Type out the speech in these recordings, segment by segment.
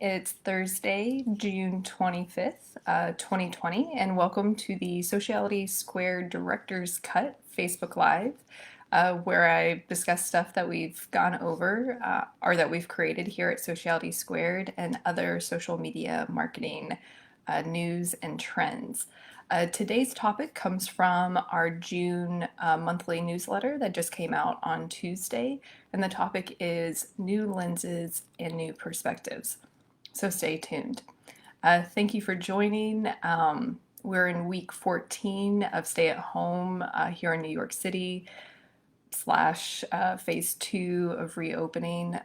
It's Thursday, June 25th, 2020, and welcome to the Sociality Squared Director's Cut Facebook Live, where I discuss stuff that we've gone over or that we've created here at Sociality Squared and other social media marketing news and trends. Today's topic comes from our June monthly newsletter that just came out on Tuesday, and the topic is new lenses and new perspectives. So stay tuned. Thank you for joining. We're in week 14 of stay at home here in New York City slash phase 2 of reopening.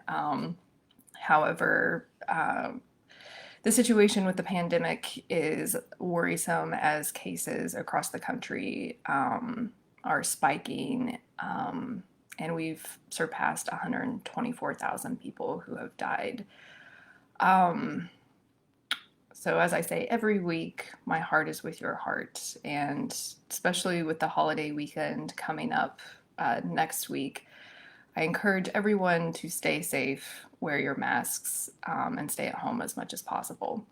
However, the situation with the pandemic is worrisome as cases across the country are spiking, and we've surpassed 124,000 people who have died. So as I say every week, my heart is with your heart, and especially with the holiday weekend coming up next week, I encourage everyone to stay safe, wear your masks, and stay at home as much as possible.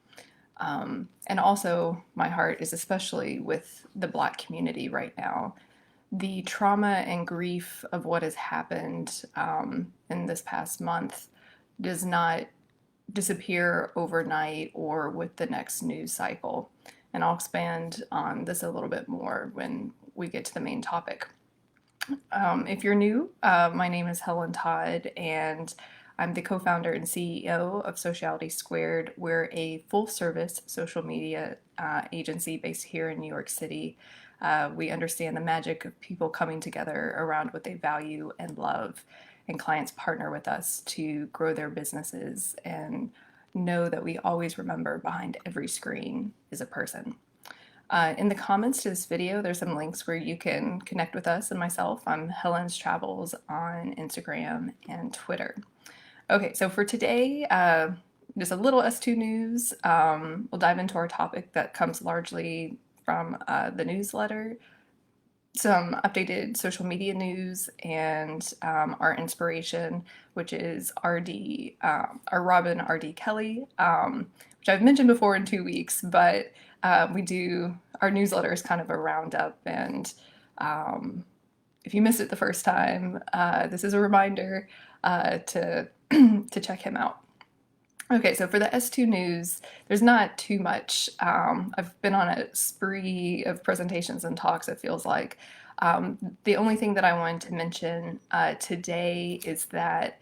And also, my heart is especially with the Black community right now. The trauma and grief of what has happened in this past month does not disappear overnight or with the next news cycle. And I'll expand on this a little bit more when we get to the main topic. If you're new, my name is Helen Todd, and I'm the co-founder and CEO of Sociality Squared. We're a full-service social media agency based here in New York City. We understand the magic of people coming together around what they value and love, and clients partner with us to grow their businesses and know that we always remember behind every screen is a person. In the comments to this video, there's some links where you can connect with us and myself. I'm Helen's Travels on Instagram and Twitter. Okay, so for today, just a little S2 news. We'll dive into our topic that comes largely from the newsletter, some updated social media news, and our inspiration, which is RD, our Robin RD Kelly, which I've mentioned before in 2 weeks, but our newsletter is kind of a roundup, and if you missed it the first time, this is a reminder to check him out. Okay, so for the S2 news, there's not too much. I've been on a spree of presentations and talks, it feels like. The only thing that I wanted to mention today is that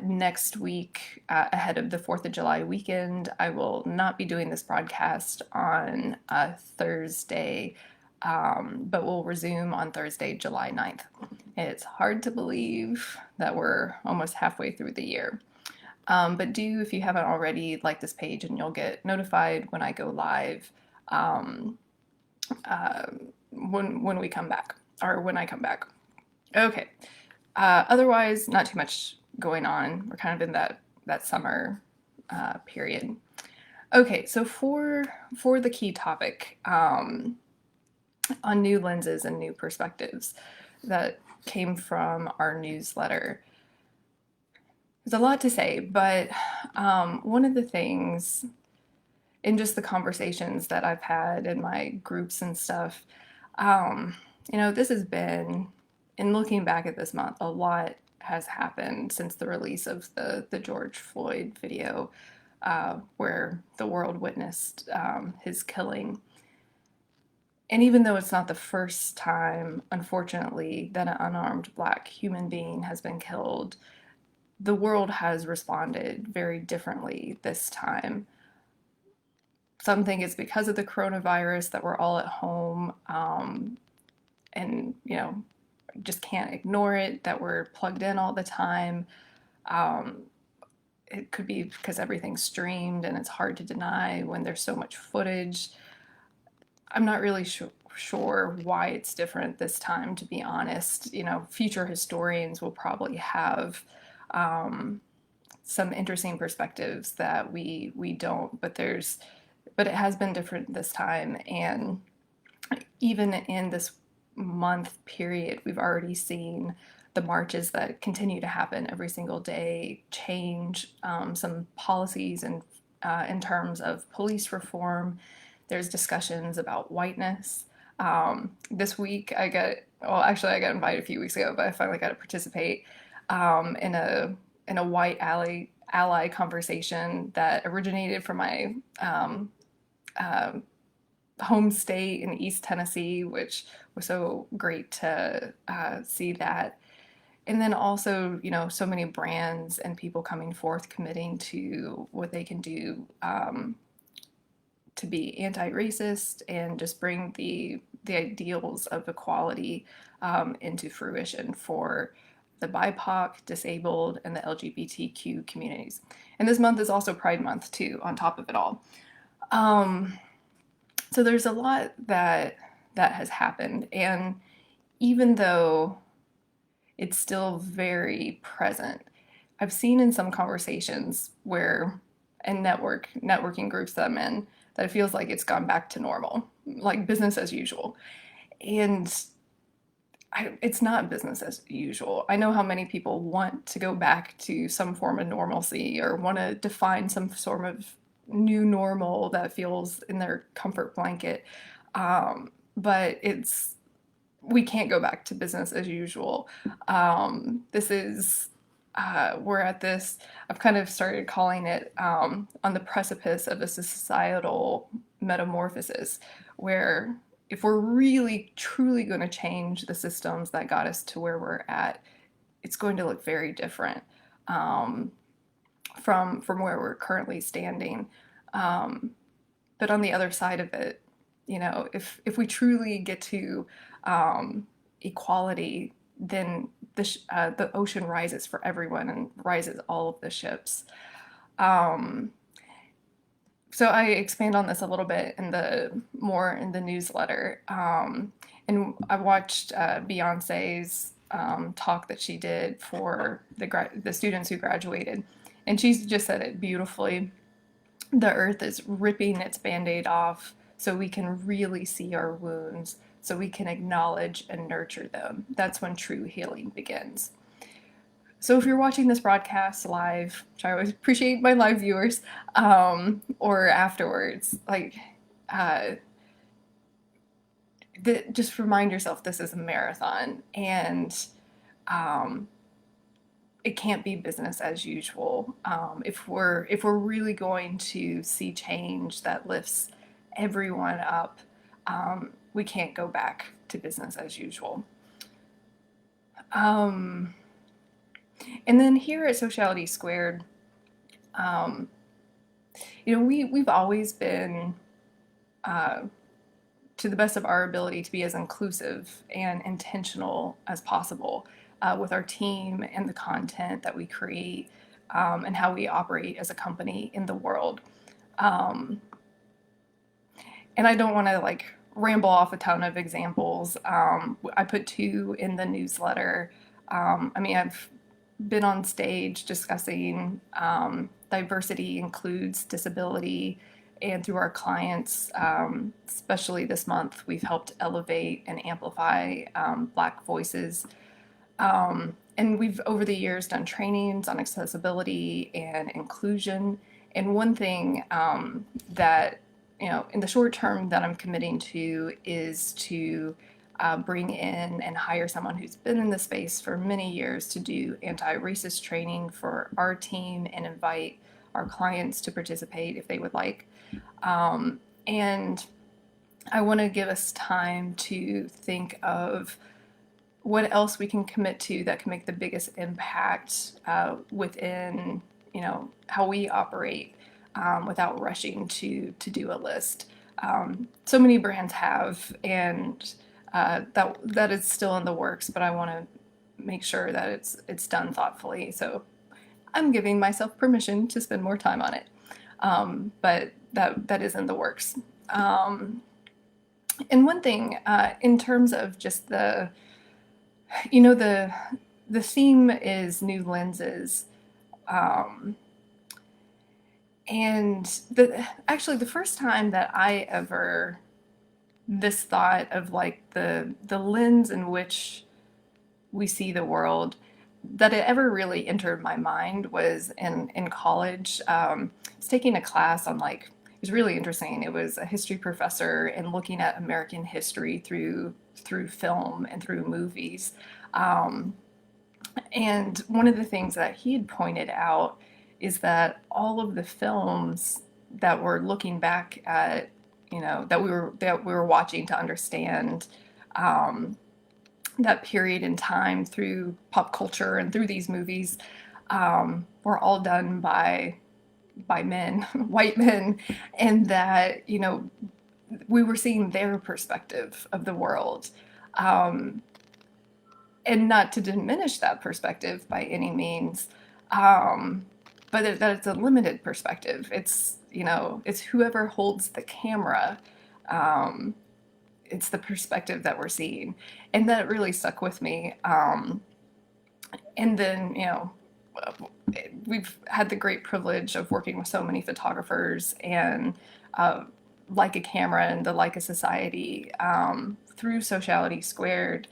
next week, ahead of the 4th of July weekend, I will not be doing this broadcast on Thursday, but we'll resume on Thursday, July 9th. It's hard to believe that we're almost halfway through the year. But do, if you haven't already, like this page and you'll get notified when I go live when we come back, or when I come back. Okay. Otherwise, not too much going on. We're kind of in that summer period. Okay, so for the key topic on new lenses and new perspectives that came from our newsletter, there's a lot to say, but one of the things in just the conversations that I've had in my groups and stuff, this has been, in looking back at this month, a lot has happened since the release of the George Floyd video, where the world witnessed his killing. And even though it's not the first time, unfortunately, that an unarmed Black human being has been killed, the world has responded very differently this time. Some think it's because of the coronavirus that we're all at home, and just can't ignore it, that we're plugged in all the time. It could be because everything's streamed and it's hard to deny when there's so much footage. I'm not really sure why it's different this time, to be honest. Future historians will probably have some interesting perspectives that we don't, but it has been different this time. And even in this month period, we've already seen the marches that continue to happen every single day change some policies and in terms of police reform. There's discussions about whiteness. This week, I got invited a few weeks ago, but I finally got to participate in a white ally conversation that originated from my uh, home state in East Tennessee, which was so great to see that. And then also, so many brands and people coming forth committing to what they can do to be anti-racist and just bring the ideals of equality into fruition for the BIPOC, disabled, and the LGBTQ communities. And this month is also Pride Month too, on top of it all. Um, so there's a lot that has happened, and even though it's still very present, I've seen in some conversations where in networking groups that I'm in that it feels like it's gone back to normal, like business as usual. And it's not business as usual. I know how many people want to go back to some form of normalcy or want to define some sort of new normal that feels in their comfort blanket. But we can't go back to business as usual. This is we're at this. I've kind of started calling it on the precipice of a societal metamorphosis, where if we're really truly going to change the systems that got us to where we're at, it's going to look very different from where we're currently standing. But on the other side of it, if we truly get to equality, then the ocean rises for everyone and rises all of the ships. Um, so I expand on this a little bit in the newsletter, and I watched Beyonce's talk that she did for the students who graduated, and she just said it beautifully. The earth is ripping its band-aid off so we can really see our wounds, so we can acknowledge and nurture them. That's when true healing begins. So if you're watching this broadcast live, which I always appreciate my live viewers, or afterwards, uh, just remind yourself this is a marathon, and um, it can't be business as usual. If we're really going to see change that lifts everyone up, we can't go back to business as usual. Um, and then here at Sociality Squared, um, we've always been, uh, to the best of our ability, to be as inclusive and intentional as possible with our team and the content that we create, and how we operate as a company in the world. Um, and I don't want to ramble off a ton of examples. I put two in the newsletter. I've been on stage discussing diversity includes disability, and through our clients, especially this month, we've helped elevate and amplify Black voices. And we've over the years done trainings on accessibility and inclusion. And one thing that in the short term that I'm committing to is to bring in and hire someone who's been in the space for many years to do anti-racist training for our team and invite our clients to participate if they would like. And I want to give us time to think of what else we can commit to that can make the biggest impact within how we operate, without rushing to do a list. So many brands have, and that is still in the works, but I want to make sure that it's done thoughtfully. So I'm giving myself permission to spend more time on it, but that is in the works. And one thing in terms of just the theme is new lenses. And the first time that I ever this thought of the lens in which we see the world that it ever really entered my mind was in college. I was taking a class on like, it was really interesting. It was a history professor and looking at American history through film and through movies. Um, and one of the things that he had pointed out is that all of the films that we're looking back at, that we were watching to understand um, that period in time through pop culture and through these movies were all done by men, white men, and that we were seeing their perspective of the world. Um, and not to diminish that perspective by any means, um, but that it's a limited perspective. It's whoever holds the camera. Um, it's the perspective that we're seeing, and that really stuck with me. And then we've had the great privilege of working with so many photographers and uh, Leica Camera and the Leica Society through Sociality Squared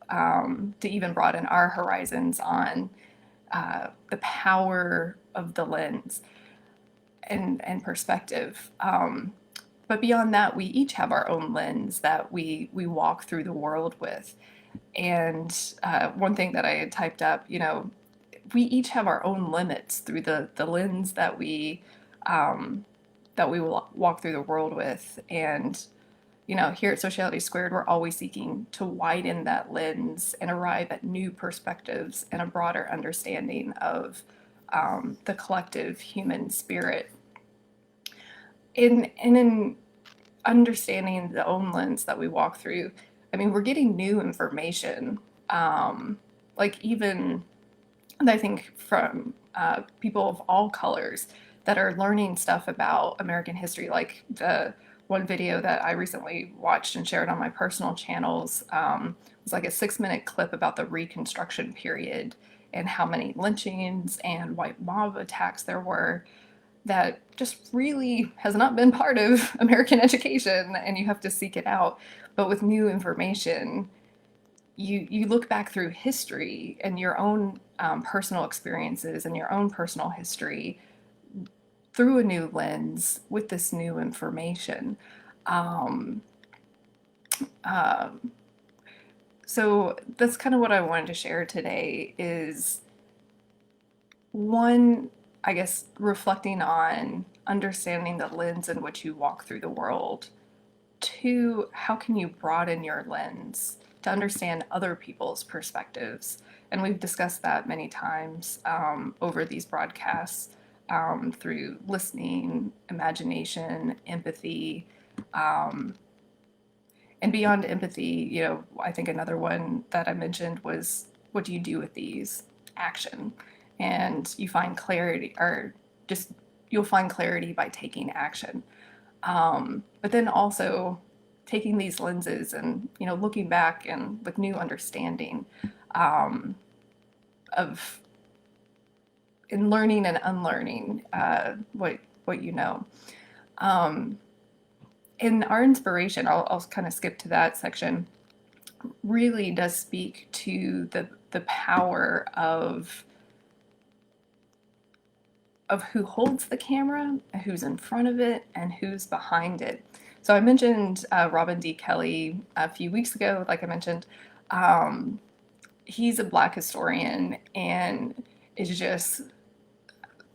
to even broaden our horizons on the power of the lens and perspective. But beyond that, we each have our own lens that we walk through the world with. And one thing that I had typed up, we each have our own limits through the lens that we will walk through the world with. And here at Sociality Squared, we're always seeking to widen that lens and arrive at new perspectives and a broader understanding of the collective human spirit. In understanding the own lens that we walk through, I mean, we're getting new information, like even, I think, from people of all colors that are learning stuff about American history, like the one video that I recently watched and shared on my personal channels was like a 6-minute clip about the Reconstruction period and how many lynchings and white mob attacks there were that just really has not been part of American education, and you have to seek it out. But with new information, you look back through history and your own personal experiences and your own personal history through a new lens with this new information. Um, um, so that's kind of what I wanted to share today is one, I guess, reflecting on understanding the lens in which you walk through the world. Two, how can you broaden your lens to understand other people's perspectives? And we've discussed that many times over these broadcasts through listening, imagination, empathy. Um, and beyond empathy, I think another one that I mentioned was what do you do with these? Action. And you find clarity, or just you'll find clarity by taking action. But then also taking these lenses and looking back and with new understanding um, of in learning and unlearning what you know. Um, and our inspiration, I'll kind of skip to that section, really does speak to the power of who holds the camera, who's in front of it, and who's behind it. So I mentioned Robin D. Kelly a few weeks ago, like I mentioned. He's a Black historian and is just,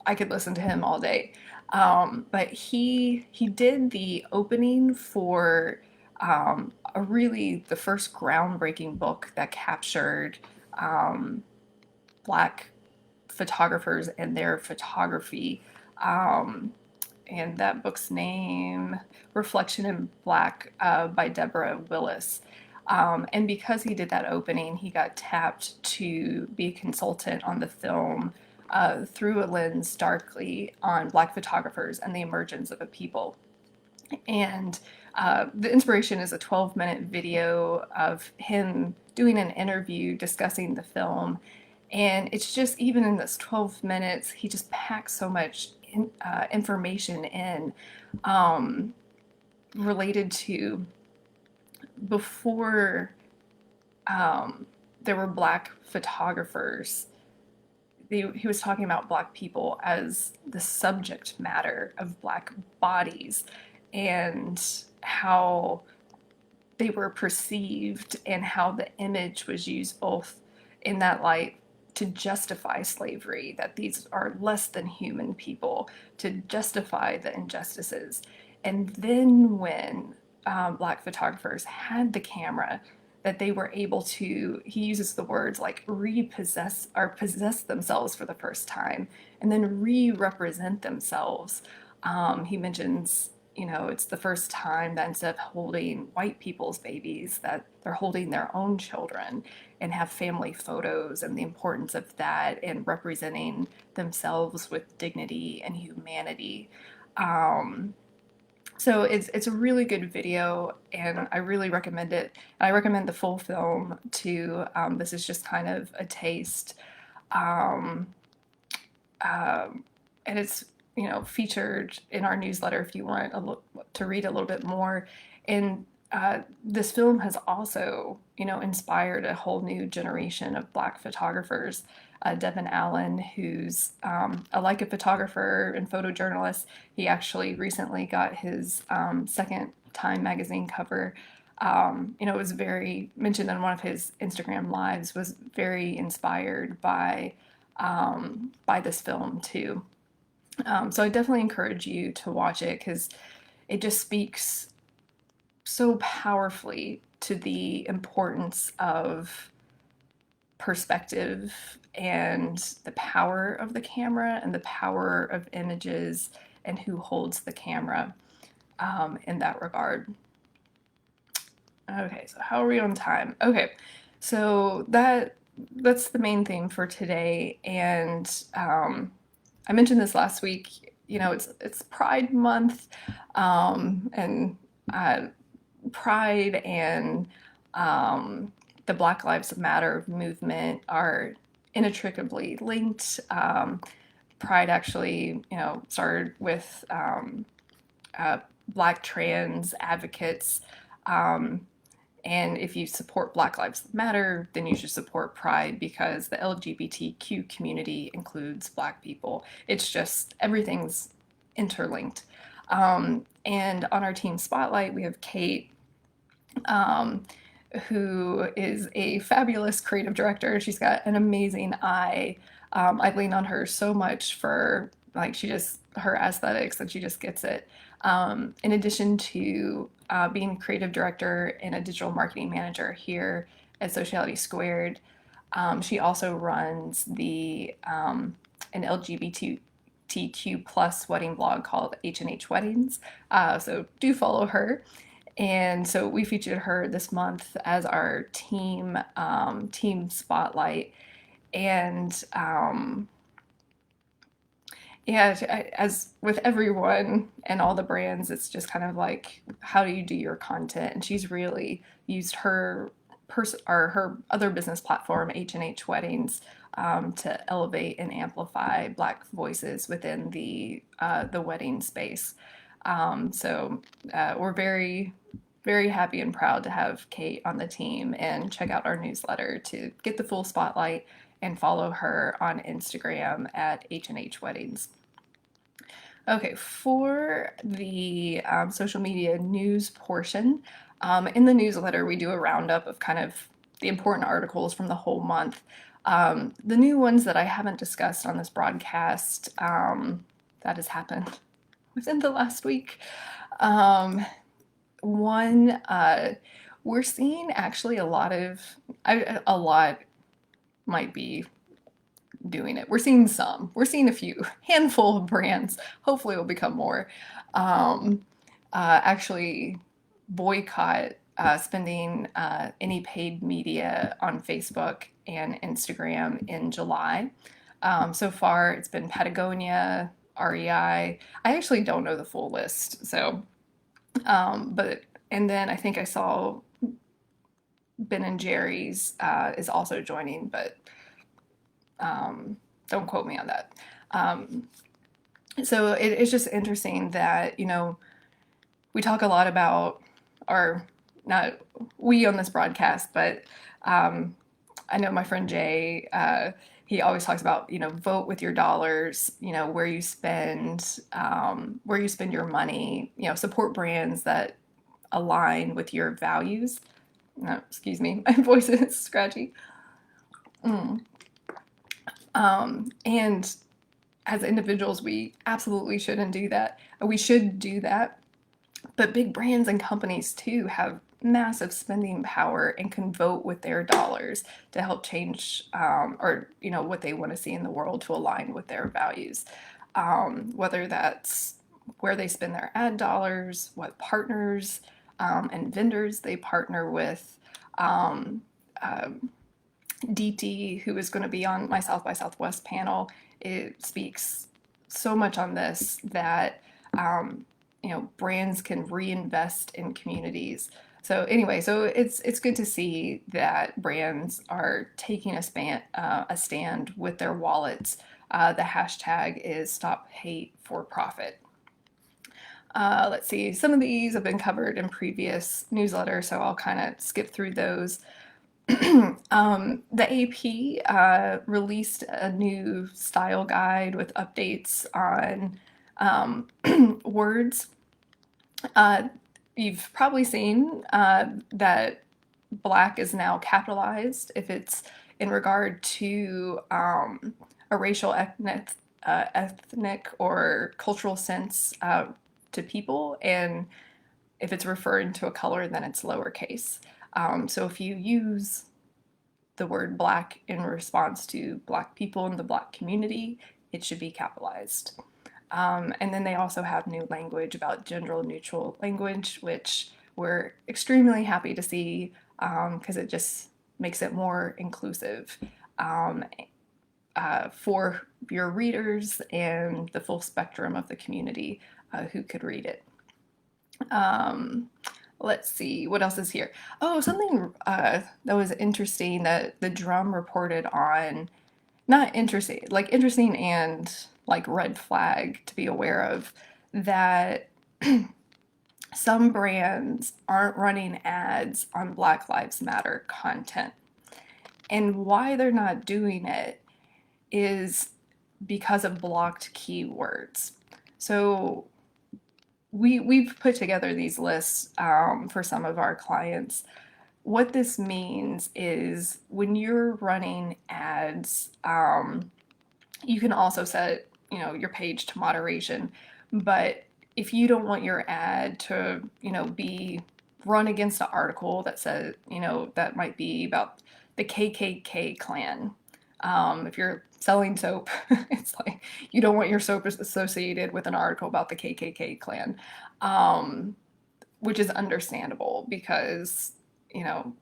I could listen to him all day. But he did the opening for the first groundbreaking book that captured Black photographers and their photography. And that book's name, Reflection in Black by Deborah Willis. And because he did that opening, he got tapped to be a consultant on the film through a lens darkly on Black photographers and the emergence of a people. And the inspiration is a 12-minute video of him doing an interview discussing the film. And it's just, even in this 12 minutes, he just packs so much information in related to before there were Black photographers. He was talking about Black people as the subject matter of Black bodies, and how they were perceived, and how the image was used both in that light to justify slavery, that these are less than human people, to justify the injustices. And then when Black photographers had the camera, that they were able to, he uses the words like repossess or possess themselves for the first time, and then re-represent themselves. He mentions, it's the first time that instead of holding white people's babies, that they're holding their own children, and have family photos, and the importance of that, and representing themselves with dignity and humanity. Um, so it's a really good video, and I really recommend it. And I recommend the full film too. This is just kind of a taste. Um, and it's, featured in our newsletter if you want to read a little bit more. And this film has also, inspired a whole new generation of Black photographers. Devin Allen, who's a Leica photographer and photojournalist, he actually recently got his second Time magazine cover. It was very mentioned in one of his Instagram lives, was very inspired by this film too. So I definitely encourage you to watch it, because it just speaks so powerfully to the importance of perspective, and the power of the camera, and the power of images, and who holds the camera in that regard. Okay, so how are we on time? Okay, so that's the main thing for today. And I mentioned this last week. It's Pride Month, and uh, Pride and the Black Lives Matter movement are inextricably linked. Pride actually, started with Black trans advocates. And if you support Black Lives Matter, then you should support Pride, because the LGBTQ community includes Black people. It's just everything's interlinked. And on our team spotlight, we have Kate, um, who is a fabulous creative director. She's got an amazing eye. I lean on her so much for, like, her aesthetics, and she just gets it. In addition to being creative director and a digital marketing manager here at Sociality Squared, she also runs an LGBTQ plus wedding blog called H&H Weddings. So do follow her. And so we featured her this month as our team spotlight. And yeah, as with everyone and all the brands, it's just kind of like, how do you do your content? And she's really used her her other business platform, H&H Weddings, to elevate and amplify Black voices within the wedding space. So we're very, very happy and proud to have Kate on the team, and check out our newsletter to get the full spotlight, and follow her on Instagram at H&H Weddings. Okay, for the social media news portion, in the newsletter, we do a roundup of kind of the important articles from the whole month. The new ones that I haven't discussed on this broadcast, that has happened within the last week. One, we're seeing actually a lot might be doing it. We're seeing a few, handful of brands, hopefully it'll become more, actually boycott spending any paid media on Facebook and Instagram in July. So far, it's been Patagonia, REI. I actually don't know the full list, so, and then I think I saw Ben and Jerry's is also joining, but don't quote me on that. So it's just interesting that, we talk a lot about, or not we on this broadcast, but I know my friend Jay, he always talks about, vote with your dollars, where you spend your money, support brands that align with your values. No, excuse me, my voice is scratchy. Mm. And as individuals, we absolutely shouldn't do that. We should do that, but big brands and companies too have massive spending power and can vote with their dollars to help change or what they want to see in the world to align with their values. Whether that's where they spend their ad dollars, what partners and vendors they partner with. Um, uh, DT, who is going to be on my South by Southwest panel, it speaks so much on this that brands can reinvest in communities. So anyway, so it's good to see that brands are taking a stand with their wallets. The hashtag is Stop Hate for Profit. Let's see, some of these have been covered in previous newsletters, so I'll kind of skip through those. The AP released a new style guide with updates on words. You've probably seen that Black is now capitalized if it's in regard to a racial, ethnic, or cultural sense to people, and if it's referring to a color, then it's lowercase. So if you use the word Black in response to Black people in the Black community, it should be capitalized. And then they also have new language about gender neutral language, which we're extremely happy to see because it just makes it more inclusive um, for your readers and the full spectrum of the community who could read it. Let's see, what else is here? Oh, something that was interesting that the drum reported on, not interesting, like interesting and like red flag to be aware of, that some brands aren't running ads on Black Lives Matter content. And why they're not doing it is because of blocked keywords. So we've put together these lists for some of our clients. What this means is when you're running ads, you can also set your page to moderation, but if you don't want your ad to be run against an article that says that might be about the KKK clan, if you're selling soap, it's like you don't want your soap associated with an article about the KKK clan, which is understandable because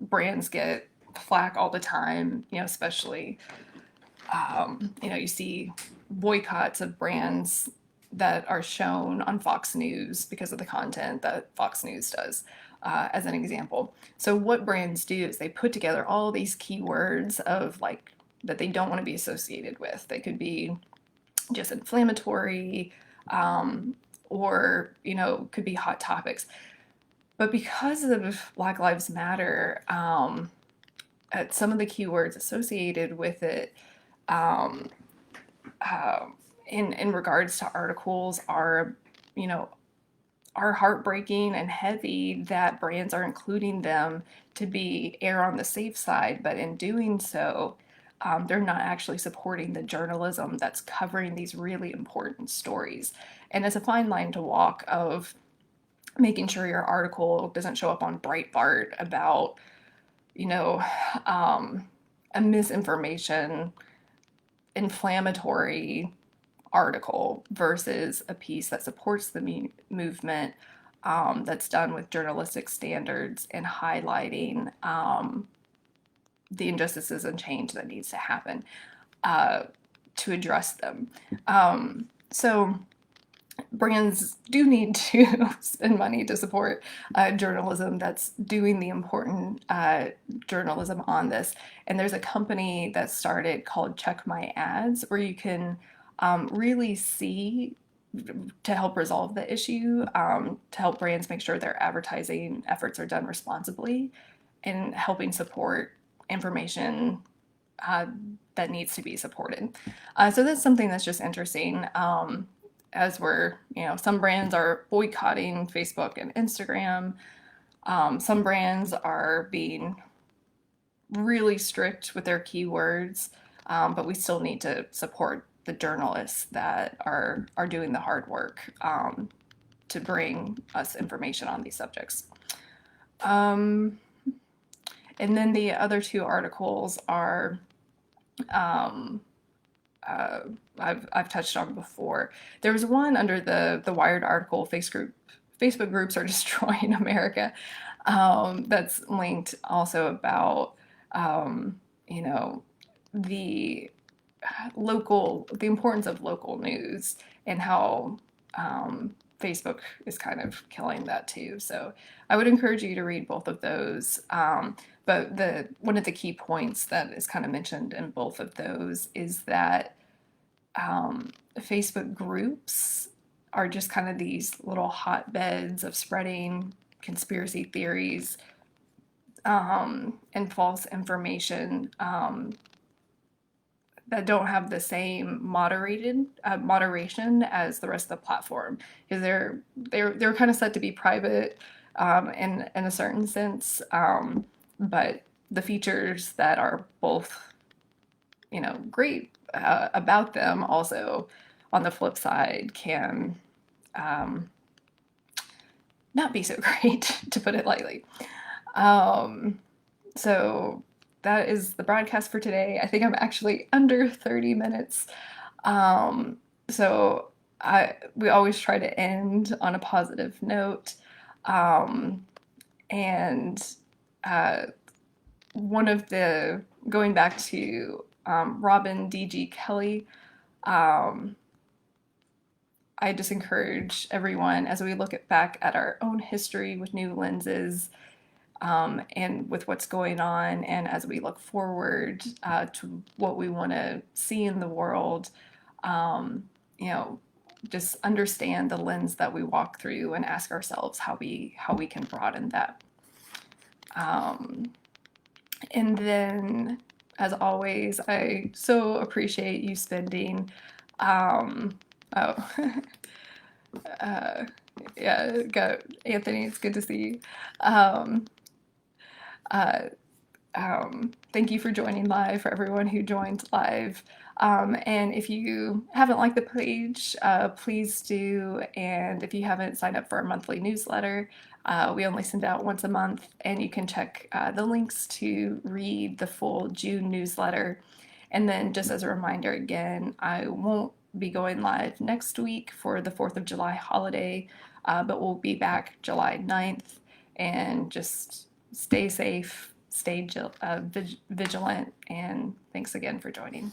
brands get flack all the time, especially you see boycotts of brands that are shown on Fox News because of the content that Fox News does, as an example. So what brands do is they put together all these keywords of like that they don't want to be associated with. They could be just inflammatory, or could be hot topics. But because of Black Lives Matter, some of the keywords associated with it um, in regards to articles are heartbreaking and heavy, that brands are including them to be err on the safe side, but in doing so, they're not actually supporting the journalism that's covering these really important stories. And it's a fine line to walk of making sure your article doesn't show up on Breitbart about, a misinformation, inflammatory article versus a piece that supports the movement, that's done with journalistic standards and highlighting the injustices and change that needs to happen to address them. So brands do need to spend money to support journalism that's doing the important journalism on this. And there's a company that started called Check My Ads, where you can really see, to help resolve the issue, to help brands make sure their advertising efforts are done responsibly and helping support information uh, that needs to be supported. So that's something that's just interesting. As we're, some brands are boycotting Facebook and Instagram. Some brands are being really strict with their keywords, but we still need to support the journalists that are doing the hard work to bring us information on these subjects. Um, and then the other two articles are um, uh, I've touched on before. There was one under the Wired article, Facebook groups are destroying America. That's linked also about um, you know the the importance of local news and how Facebook is kind of killing that too. So I would encourage you to read both of those. But the one of the key points that is kind of mentioned in both of those is that Facebook groups are just kind of these little hotbeds of spreading conspiracy theories and false information that don't have the same moderation as the rest of the platform, because they're kind of set to be private in a certain sense, but the features that are both great about them also on the flip side can um, not be so great, to put it lightly. Um, so that is the broadcast for today. I think I'm actually under 30 minutes. So we always try to end on a positive note. Um, and uh, one of the, going back to Robin D.G. Kelly, um, I just encourage everyone as we look back at our own history with new lenses, and with what's going on, and as we look forward to what we want to see in the world, um, you know, just understand the lens that we walk through and ask ourselves how we can broaden that. And then, as always, I so appreciate you spending. Oh, uh, yeah, got Anthony. It's good to see you. Um, uh, Thank you for joining live, for everyone who joined live. And if you haven't liked the page, please do. And if you haven't signed up for our monthly newsletter, we only send out once a month, and you can check the links to read the full June newsletter. And then, just as a reminder again, I won't be going live next week for the 4th of July holiday, but we'll be back July 9th. And just stay safe, stay vigilant, and thanks again for joining.